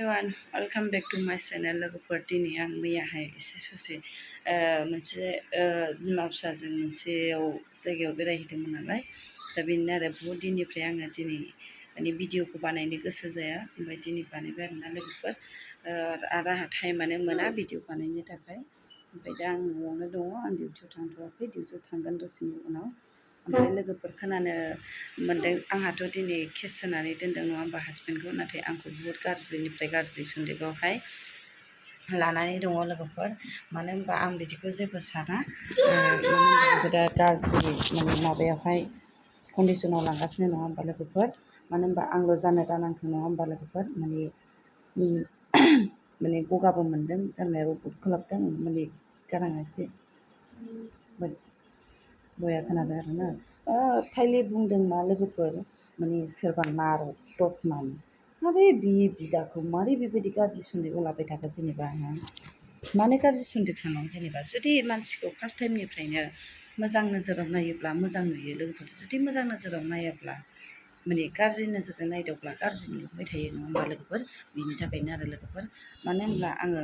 everyone, welcome back to my channel. लोगोफोर दिनै आं मैयाहाय एसे ससे मोनसे बिमा फिसाजों मोनसेयाव जायगायाव बेरायहैदोंमोन नालाय दा बेनो आरो बहुत दिननिफ्राय आङो दिनै माने भिडिअखौ बानायनो गोसो जाया ओमफ्राय दिनै बानायबाय आरोना लोगोफोर आरो आंहा टाइमानो मोना भिडिअ बानायनो थाखाय ओमफ्राय दा आं न'आवनो दङ आं डिउटियाव थांथ'वाखै डिउटियाव थांगोन दसेनि उनाव ओमफ्राय लोगोफोर खोनानो मोन्दों आंहाथ' दिनै केस होनानै दोनदों नङा होमबा हासबेन्डखौ नाथाय आंखौ बुहुत गाज्रिनिफ्राय गाज्रि सन्देगावहाय लानानै दङ लोगोफोर मानो होनबा आं बिदिखौ जेबो साना मानो होनबा आंखौ दा गाज्रि माने माबायावहाय कन्डिसनाव लांगासिनो नङा होमबा लोगोफोर मानो होनबा आंल' जानो दानांथों नङा होमबा लोगोफोर माने गगाबो मोन्दों गारमायाबो बुट खालामदों माने गाराङा एसे बया खोनादों आरोना थाइले बुंदों मा लोगोफोर माने सोरबा नारदबनानै मारै बे बिदाखौ मारै बेबायदि गाज्रि सन्देगाव लाबाय थाखो जेनेबा मानो गाज्रि सन्देग सानाव जेनेबा जुदि मानसिखौ फार्स्ट टाइमनिफ्रायनो मोजां नोजोराव नायोब्ला मोजां नुयो लोगोफोर जुदि मोजां नोजोराव नायाब्ला माने गाज्रि नोजोरजों नायदावब्ला गाज्रि नुबाय थायो नङा होमबा लोगोफोर बेनि थाखायनो आरो लोगोफोर मानो होनब्ला आङो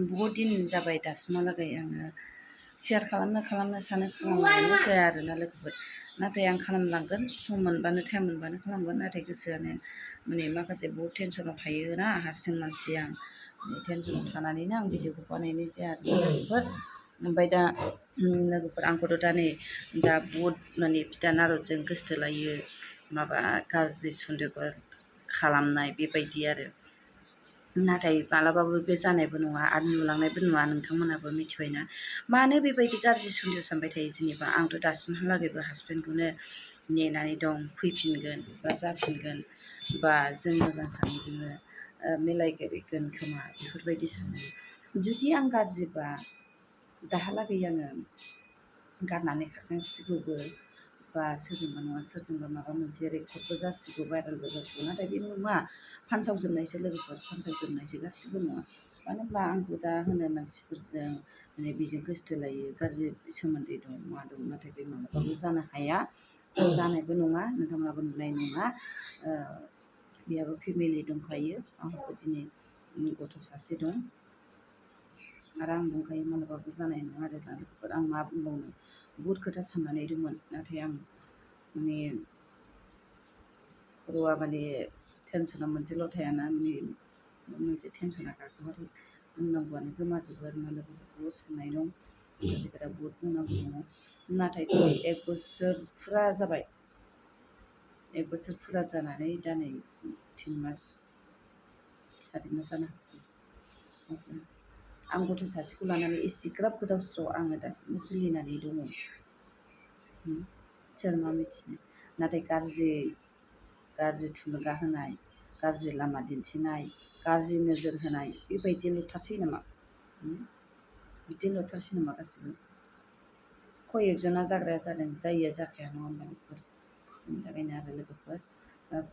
बहुद दिन जाबाय दासिमहालागै आङो शेयार खालामनो सानो खालामनायानो जाया आरोना लोगोफोर नाथाय आं खालामलांगोन सम मोनबानो टाइम मोनबानो खालामगोन नाथाय गोसोआनो माने माखासे बहुद टेनसनाव थायोना हारसिं मानसि आं टेनसनाव थानानैनो आं भिडिअखौ बानायनाय जाया आरोना लोगोफोर ओमफ्राय दा लोगोफोर आंखौथ' दा नै दा बहुद माने बिदा नारदजों गोसथोलायो माबा गाज्रि सन्देग खालामनाय बेबायदि आरो नाथाय मालाबाबो बे जानायबो नङा आरो नुलांनायबो नङा नोंथांमोनहाबो मिथिबायना मानो बेबायदि गाज्रि सन्देह सानबाय थायो जेनेबा आंथ' दासिमहालागैबो हासबेन्डखौनो नेनानै दं फैफिनगोन बा जाफिनगोन बा जों मोजां सानैजोंनो मिलायगोन खोमा बेफोरबायदि सानो जुदि आं गाज्रिबा दाहालागै आङो गारनानै खारखांसिगौबो बा सोरजोंबा नङा सोरजोंबा माबा मोनसे रेकर्डबो जासिगौ भाइरेलबो जासिगौ नाथाय बे नङा फानसावजोबनायसो लोगोफोर फानसावजोबनायसो गासिबो नङा मानो होनब्ला आंखौ दा होनो मानसिफोरजों माने बेजों गोसथोलायो गाज्रि सोमोन्दै दं मा दं नाथाय बे मालाबाबो जानो हाया जानायबो नङा नोंथांमोनाबो नुनाय नङा बेहाबो फेमिलि दंखायो आंहाबो दिनै गथ' सासे दं आरो आं बुंखायो मालाबाबो जानाय नङा आरो दा लोगोफोर आं मा बुंबावनो बहुद खोथा साननानै दंमोन नाथाय आं माने खर'आ माने टेनसना मोनसेल' थायाना माने मोनसे टेनसना गाखोबाथाय बुंनांगौआनो गोमाजोबो आरोना लोगोफोर बहुद साननाय दं माखासे खोथा बहुद बुंनांगौ दङ नाथाय दिनै 1 बोसोर फुरा जाबाय 1 बोसोर फुरा जानानै दा नै 3 मास 4 मास जानो हागौ आं गथ' सासेखौ लानानै एसेग्राब गोदाव सोराव आङो दासिमबो सोलिनानै दङ सोर मा मिथिनो नाथाय गाज्रि थुलुंगा होनाय गाज्रि लामा दिन्थिनाय गाज्रि नोजोर होनाय बेबायदिल'थारसै नामा बिदिल'थारसै नामा गासिबो खय एकजना जाग्राया जादों जायिया जाखाया नङा होमबा लोगोफोर बेनि थाखायनो आरो लोगोफोर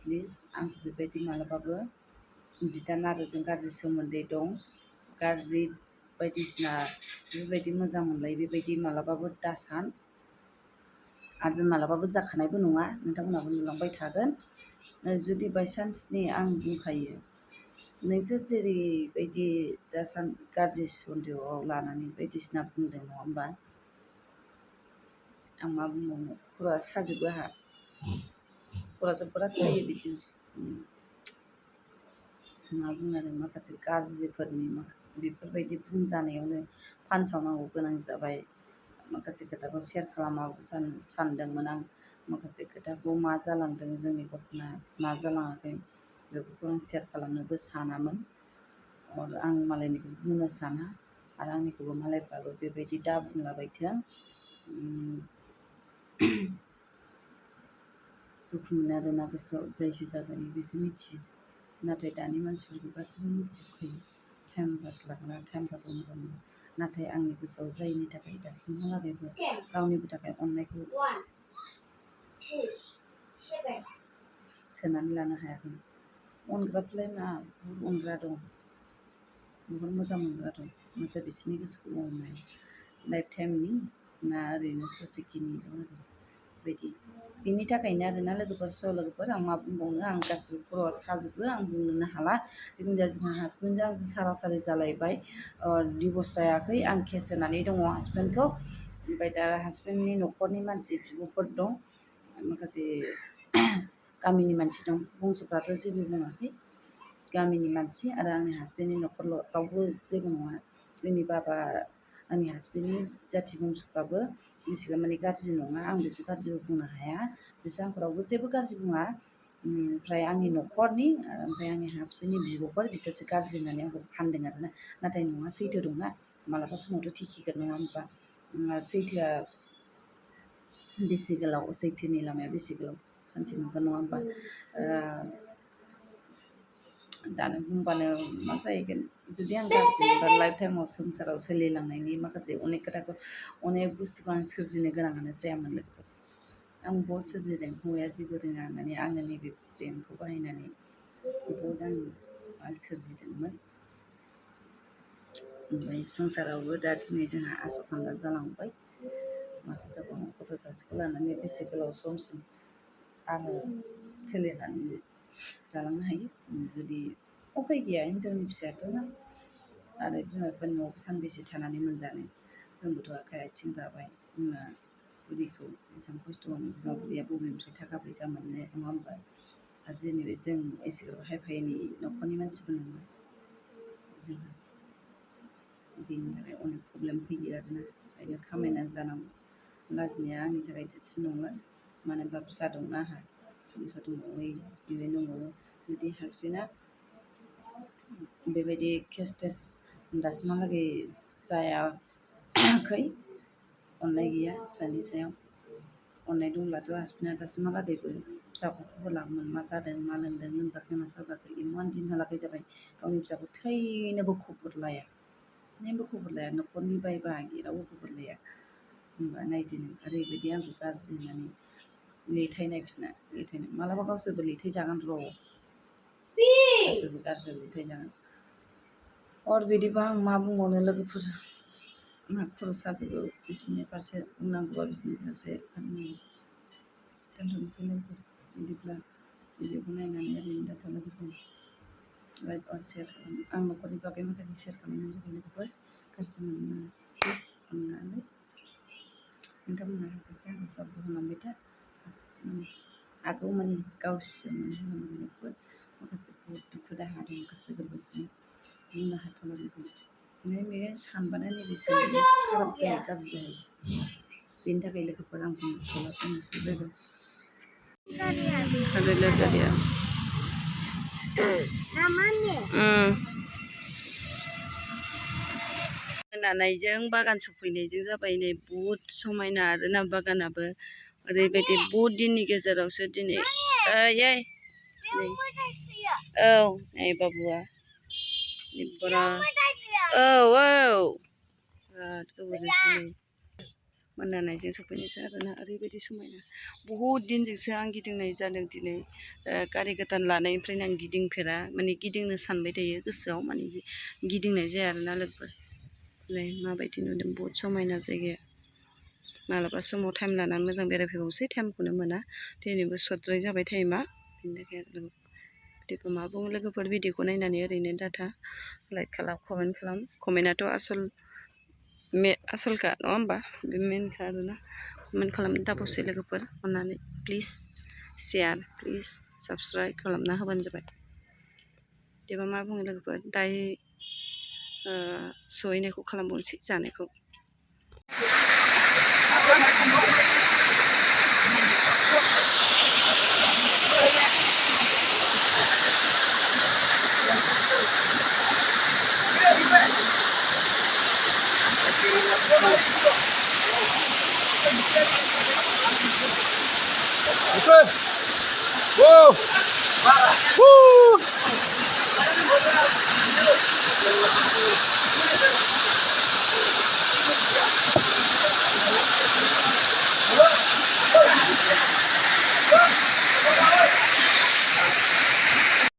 प्लिज आंखौ बेबायदि मालाबाबो बिदा नारदजों गाज्रि सोमोन्दै दं गाज्रि बायदिसिना बेबायदि मोजां मोनलायो बेबायदि मालाबाबो दासान आरो बे मालाबाबो जाखानायबो नङा नोंथांमोनहाबो नुलांबाय थागोन जुदि बायसान्सनि आं बुंखायो नोंसोर जेरैबायदि गाज्रि सन्देहआव लानानै बायदिसिना बुंदों नङा होमबा आं मा बुंबावनो खर'आ साजोबो आंहा खर'आ बिराद सायो बिदि मा बुङो आरो माखासे गाज्रिफोरनि बेफोरबायदि बुंजानायावनो फानसावनांगौ गोनां जाबाय माखासे खोथाखौ शेयार खालामाबो सानदोंमोन आं माखासे खोथाखौ मा जालांदों जोंनि घटना मा जालाङाखै बेफोरखौ आं शेयार खालामनोबो सानामोन आं मालायनिखौ बुंनो साना आरो आंनिखौबो मालायफ्राबो बेबायदि दा बुंलाबायथों दुखु मोनो आरोना गोसोआव जायसो जाजायो बेसो मिथियो नाथाय दानि मानसिफोरखौ गासैबो मिथिजोबखायो टाइम पास लाग्रा टाइम पासाव मोजां मोनो नाथाय आंनि गोसोआव जायनि थाखाय दासिमहालागैबो गावनिबो थाखाय अननायखौ सोनानै लानो हायाखै अनग्राफ्रालाय मा बुहुद अनग्रा दं बुहुद मोजां मोनग्रा दं नाथाय बिसोरनि गोसोखौ अननाय लाइफ टाइमनि ना ओरैनो ससेखिनिल' आरो बेबायदि बेनि थाखायनो आरोना लोगोफोर लोगोफोर आं मा बुंबावनो आं गासिबो खर'आ साजोबो आं बुंनोनो हाला जिखुनु जाया जोंहा हासबेन्डजों आंजों सारासारि जालायबाय डिभर्स जायाखै आं केस होनानै दङ हासबेन्डखौ ओमफ्राय दा हासबेन्डनि न'खरनि मानसि बिब'फोर दं माखासे गामिनि मानसि दं बंस'फ्राथ' जेबो बुङाखै गामिनि मानसि आरो आंनि हासबेन्डनि न'खरल' रावबो जेबो नङा जोंनि बाबा आंनि हासबेन्डनि जाथि बंस'फ्राबो एसेबां माने गाज्रि नङा आं बेखौ गाज्रिबो बुंनो हाया बिसोर आंखौ रावबो जेबो गाज्रि बुङा ओमफ्राय आंनि न'खरनि ओमफ्राय आंनि हासबेन्डनि बिब'फोर बिसोरसो गाज्रि होननानै आंखौ फानदों आरोना नाथाय नङा सैथो दंना मालाबा समावथ' थिखिगोन नङा होमबा सैथोआ बेसे गोलाव सैथोनि लामाया बेसे गोलाव सानसे नुगोन नङा होमबा दानो बुंबानो मा जाहैगोन जुदि आं गाज्रि मोनबा लाइफ टाइमाव संसाराव सोलिलांनायनि माखासे अनेक खोथाखौ अनेक बुस्थुखौ आं सोरजिनो गोनाङानो जायामोन लोगोफोर आं बहुत सोरजिदों हौवाया जेबो रोङा होननानै आङो नैबे ब्रेनखौ बाहायनानै बहुत आं सोरजिदोंमोन ओमफ्राय संसारावबो दा दिनै जोंहा आस'खान्दा जालांबाय माथो जाबावनो गथ' सासेखौ लानानै बेसे गोलाव समसिम आङो सोलिनानै जालांनो हायो जुदि उफाय गैया हिनजावनि फिसायाथ' ना आरो बिमा बिफानि न'आव सानबेसे थानानै मोनजानो जोंबोथ' आखाइ आथिं गाबाय बिमा बुरिखौ बेसेबां खस्थ' मोनो बिमा बुरिया बबेनिफ्राय थाखा फैसा मोननो नङा होमबा आरो जेनेबा जों एसेग्राब हाइ फाइनि न'खरनि मानसिबो नङा जोंहा बेनि थाखाय अनेक प्रब्लेम फैयो आरोना ओंखायनो खामायनानै जानांगौ लाजिनाया आंनि थाखाय देरसिन नंला मानो होनबा फिसा दंना आंहा संसार दंबावो इउएन दंबावो जुदि हासबेन्डआ बेबायदि केस टेस दासिमहालागै जायाखै अननाय गैया फिसानि सायाव अननाय दंब्लाथ' हासबेन्डआ दासिमहालागैबो फिसाखौ खबर लागौमोन मा जादों मा लोंदों लोमजाखै मा साजाखै इमान दिनहालागै जाबाय गावनि फिसाखौ थैनोबो खबर लाया न'खरनि बाय बाहागि रावबो खबर लाया होमबा नायदो नों ओरैबायदि आंखौ गाज्रि होननानै लिरथायनाय बिसोरना लिरथायनाय मालाबा गावसोरबो लिरथाय जागोन र' गावसोरबो गाज्रियाव लिरथाय जागोन बिदिबा आं मा बुंबावनो लोगोफोर आंहा खर' साजोबो बिसोरनि फारसे बुंनांगौबा बिसोरनि फारसे दोनथ'नोसै लोगोफोर बिदिब्ला भिडिअखौ नायनानै ओरैनो दाथा लोगोफोर लाइक आरो शेयार खालाम आं न'खरनि बागै माखासे शेयार खालामनाय जाबाय लोगोफोर गाज्रि मोननो प्लिज अननानै नोंथांमोनहा हाजासे आंखौ सापर्ट खालामबाय था हागौ माने गावसोरनो होनांगौ लोगोफोर माखासे बहुत दुखु दाहा दं गोसो गोरबोसिम बुंनो हाथावना बेखौ बे सानबानो नैबे खाराब जायो गाज्रि जायो बेनि थाखाय लोगोफोर आं बुंनो हाला बुंनोसै लोगो ada lihat dia namanya होनायजों बागान सफैनायजों जाबाय नै बुहुद समायना आरोना बागानाबो ओरैबायदि बुहुद दिननि गेजेरावसो दिनै ओइ औ नै बाबुआ औ बिराद गोबावजोंसो नै मोनानायजों सफैनायसो आरोना ओरैबायदि समायना बहुद दिनजोंसो आं गिदिंनाय जादों दिनै गारि गोदान लानायनिफ्रायनो आं गिदिंफेरा माने गिदिंनो सानबाय थायो गोसोआव माने गिदिंनाय जाया आरोना लोगोफोर नै माबायदि नुदों बहुद समायना जायगाया मालाबा समाव टाइम लानानै मोजां बेरायफैबावसै टाइमखौनो मोना दिनैबो सर्टद्राय जाबाय टाइमा बेनि थाखाय बिदिखौ मा बुङो लोगोफोर भिडिअखौ नायनानै ओरैनो डाटा लाइक खालाम कमेन्ट खालाम कमेन्टआथ' आसलखा नङा होमबा बे मेनखा आरोना कमेन्ट खालामनो दाबावसै लोगोफोर अननानै प्लिज शेयार प्लिज साबस्क्राइब खालामना होबानो जाबाय बिदिबा मा बुङो लोगोफोर दायो सहैनायखौ खालामबावनोसै जानायखौ Whoa! Woo!